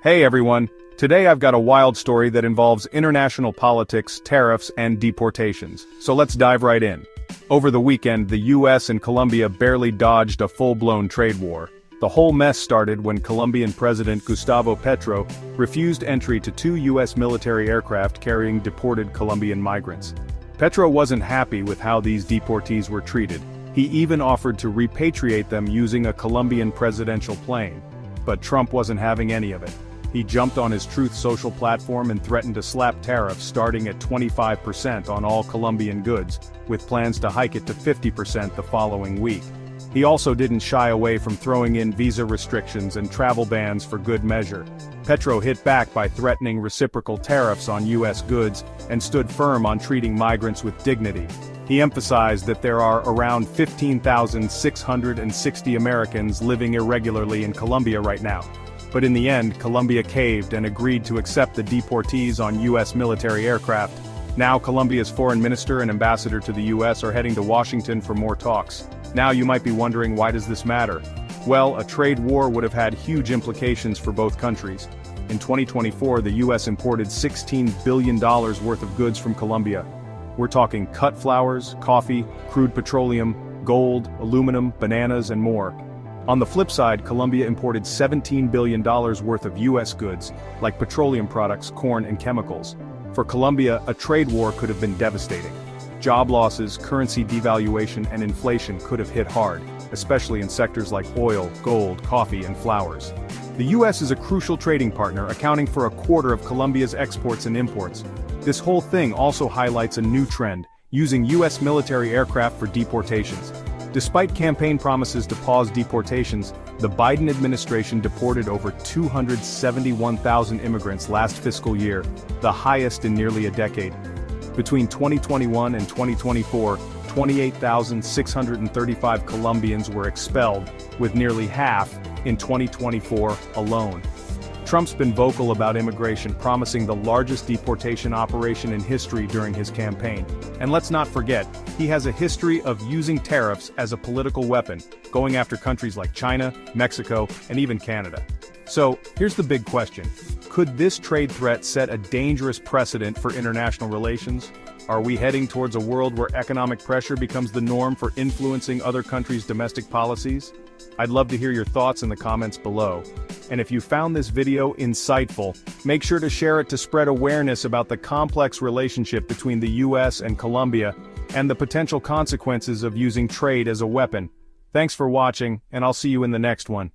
Hey everyone, today I've got a wild story that involves international politics, tariffs, and deportations. So let's dive right in. Over the weekend, the US and Colombia barely dodged a full-blown trade war. The whole mess started when Colombian President Gustavo Petro refused entry to two US military aircraft carrying deported Colombian migrants. Petro wasn't happy with how these deportees were treated. He even offered to repatriate them using a Colombian presidential plane. But Trump wasn't having any of it. He jumped on his Truth Social platform and threatened to slap tariffs starting at 25% on all Colombian goods, with plans to hike it to 50% the following week. He also didn't shy away from throwing in visa restrictions and travel bans for good measure. Petro hit back by threatening reciprocal tariffs on US goods and stood firm on treating migrants with dignity. He emphasized that there are around 15,660 Americans living irregularly in Colombia right now. But in the end, Colombia caved and agreed to accept the deportees on US military aircraft. Now Colombia's foreign minister and ambassador to the US are heading to Washington for more talks. Now you might be wondering, why does this matter? Well, a trade war would have had huge implications for both countries. In 2024, the US imported $16 billion worth of goods from Colombia. We're talking cut flowers, coffee, crude petroleum, gold, aluminum, bananas, and more. On the flip side, Colombia imported $17 billion worth of US goods, like petroleum products, corn, and chemicals. For Colombia, a trade war could have been devastating. Job losses, currency devaluation, and inflation could have hit hard, especially in sectors like oil, gold, coffee, and flowers. The US is a crucial trading partner, accounting for a quarter of Colombia's exports and imports. This whole thing also highlights a new trend, using US military aircraft for deportations. Despite campaign promises to pause deportations, the Biden administration deported over 271,000 immigrants last fiscal year, the highest in nearly a decade. Between 2021 and 2024, 28,635 Colombians were expelled, with nearly half in 2024 alone. Trump's been vocal about immigration, promising the largest deportation operation in history during his campaign. And let's not forget, he has a history of using tariffs as a political weapon, going after countries like China, Mexico, and even Canada. So, here's the big question. Could this trade threat set a dangerous precedent for international relations? Are we heading towards a world where economic pressure becomes the norm for influencing other countries' domestic policies? I'd love to hear your thoughts in the comments below. And if you found this video insightful, make sure to share it to spread awareness about the complex relationship between the US and Colombia, and the potential consequences of using trade as a weapon. Thanks for watching, and I'll see you in the next one.